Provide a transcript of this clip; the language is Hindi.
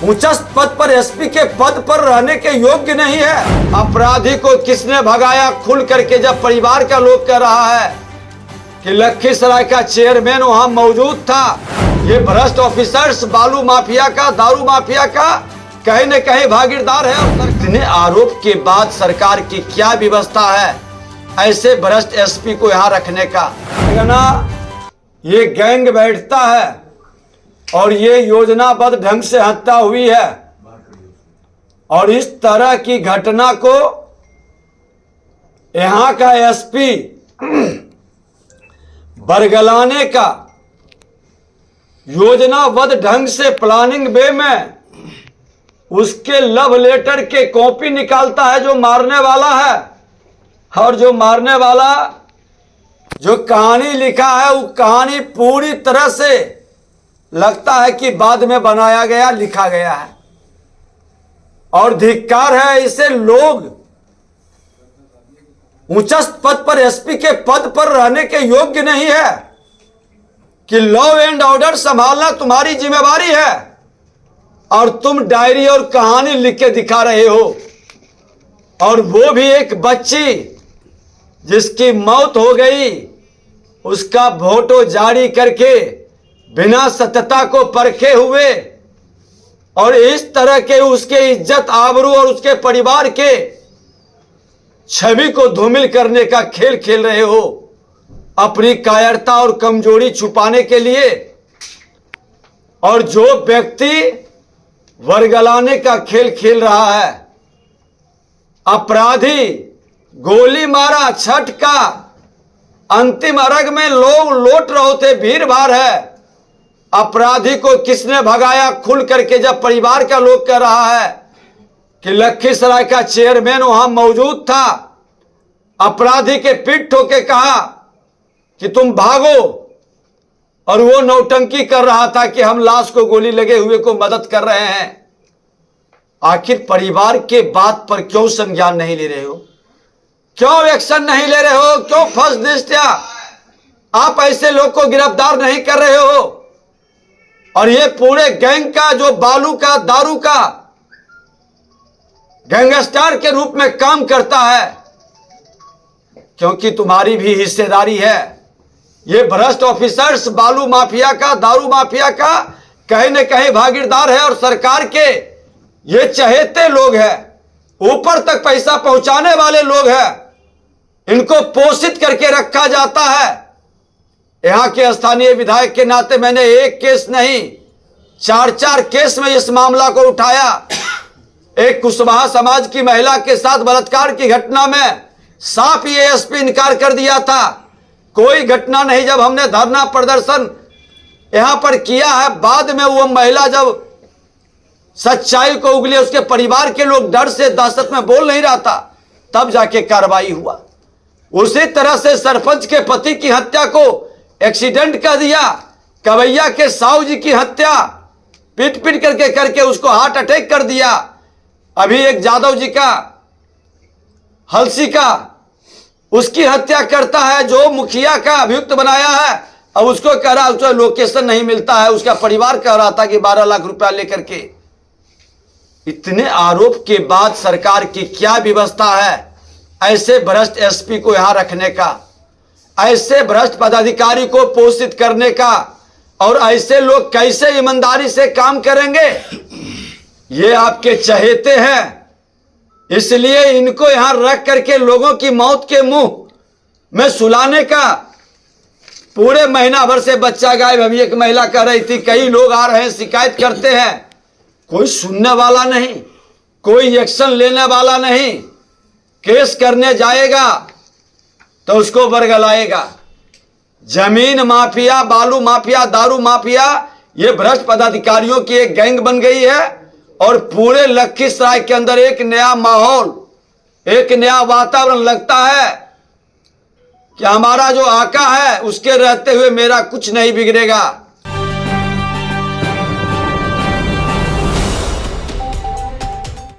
उच्च पद पर एसपी के पद पर रहने के योग्य नहीं है। अपराधी को किसने भगाया खुल करके जब परिवार का लोग कह रहा है कि लखीसराय का चेयरमैन वहां मौजूद था। ये भ्रष्ट ऑफिसर्स बालू माफिया का, दारू माफिया का कहीं न कहीं भागीदार है। और इतने आरोप के बाद सरकार की क्या व्यवस्था है ऐसे भ्रष्ट एसपी को यहाँ रखने का? ना ये गैंग बैठता है और ये योजनाबद्ध ढंग से हत्या हुई है और इस तरह की घटना को यहाँ का एसपी बरगलाने का योजनाबद्ध ढंग से प्लानिंग वे में उसके लव लेटर के कॉपी निकालता है जो मारने वाला है। और जो मारने वाला जो कहानी लिखा है वो कहानी पूरी तरह से लगता है कि बाद में बनाया गया, लिखा गया है। और धिक्कार है, इसे लोग उच्च पद पर एसपी के पद पर रहने के योग्य नहीं है कि लॉ एंड ऑर्डर संभालना तुम्हारी जिम्मेवारी है और तुम डायरी और कहानी लिख के दिखा रहे हो। और वो भी एक बच्ची जिसकी मौत हो गई, उसका फोटो जारी करके बिना सत्यता को परखे हुए और इस तरह के उसके इज्जत आबरू और उसके परिवार के छवि को धूमिल करने का खेल खेल रहे हो अपनी कायरता और कमजोरी छुपाने के लिए। और जो व्यक्ति वर्गलाने का खेल खेल रहा है, अपराधी गोली मारा, छठ का अंतिम अर्घ में लोग लौट रहे थे, भीड़ भाड़ है। अपराधी को किसने भगाया खुल करके जब परिवार का लोग कह रहा है कि लखीसराय का चेयरमैन वहां मौजूद था। अपराधी के पीठ ठोके कहा कि तुम भागो और वो नौटंकी कर रहा था कि हम लाश को गोली लगे हुए को मदद कर रहे हैं। आखिर परिवार के बात पर क्यों संज्ञान नहीं ले रहे हो? क्यों एक्शन नहीं ले रहे हो? क्यों फर्स्ट दृष्टया आप ऐसे लोग को गिरफ्तार नहीं कर रहे हो? और ये पूरे गैंग का जो बालू का, दारू का गैंगस्टर के रूप में काम करता है, क्योंकि तुम्हारी भी हिस्सेदारी है। ये भ्रष्ट ऑफिसर्स बालू माफिया का, दारू माफिया का कहीं न कहीं भागीदार है और सरकार के ये चहेते लोग हैं, ऊपर तक पैसा पहुंचाने वाले लोग हैं। इनको पोषित करके रखा जाता है। यहां के स्थानीय विधायक के नाते मैंने एक केस नहीं, 4-4 केस में इस मामला को उठाया। एक कुशवाहा समाज की महिला के साथ बलात्कार की घटना में साफ ये एसपी इनकार कर दिया था। कोई घटना नहीं, जब हमने धरना प्रदर्शन यहां पर किया है, बाद में वो महिला जब सच्चाई को उगले, उसके परिवार के लोग डर से दहशत में बोल नहीं रहा था, तब जाके कार्रवाई हुआ। उसी तरह से सरपंच के पति की हत्या को एक्सीडेंट कर दिया। कवैया के साहू जी की हत्या पीट पीट करके उसको हार्ट अटैक कर दिया। अभी एक जादव जी का, हलसी का, उसकी हत्या करता है जो मुखिया का अभियुक्त बनाया है। अब उसको कह रहा है उसको लोकेशन नहीं मिलता है, उसका परिवार कह रहा था कि 12 लाख रुपया लेकर के। इतने आरोप के बाद सरकार की क्या व्यवस्था है ऐसे भ्रष्ट एसपी को यहां रखने का, ऐसे भ्रष्ट पदाधिकारी को पोषित करने का? और ऐसे लोग कैसे ईमानदारी से काम करेंगे? ये आपके चहेते हैं, इसलिए इनको यहां रख करके लोगों की मौत के मुंह में सुलाने का। पूरे महीना भर से बच्चा गायब। अभी एक महिला कह रही थी कई लोग आ रहे हैं, शिकायत करते हैं, कोई सुनने वाला नहीं, कोई एक्शन लेने वाला नहीं। केस करने जाएगा तो उसको बरगलाएगा। जमीन माफिया, बालू माफिया, दारू माफिया, ये भ्रष्ट पदाधिकारियों की एक गैंग बन गई है। और पूरे लखीसराय के अंदर एक नया माहौल, एक नया वातावरण लगता है कि हमारा जो आका है उसके रहते हुए मेरा कुछ नहीं बिगड़ेगा।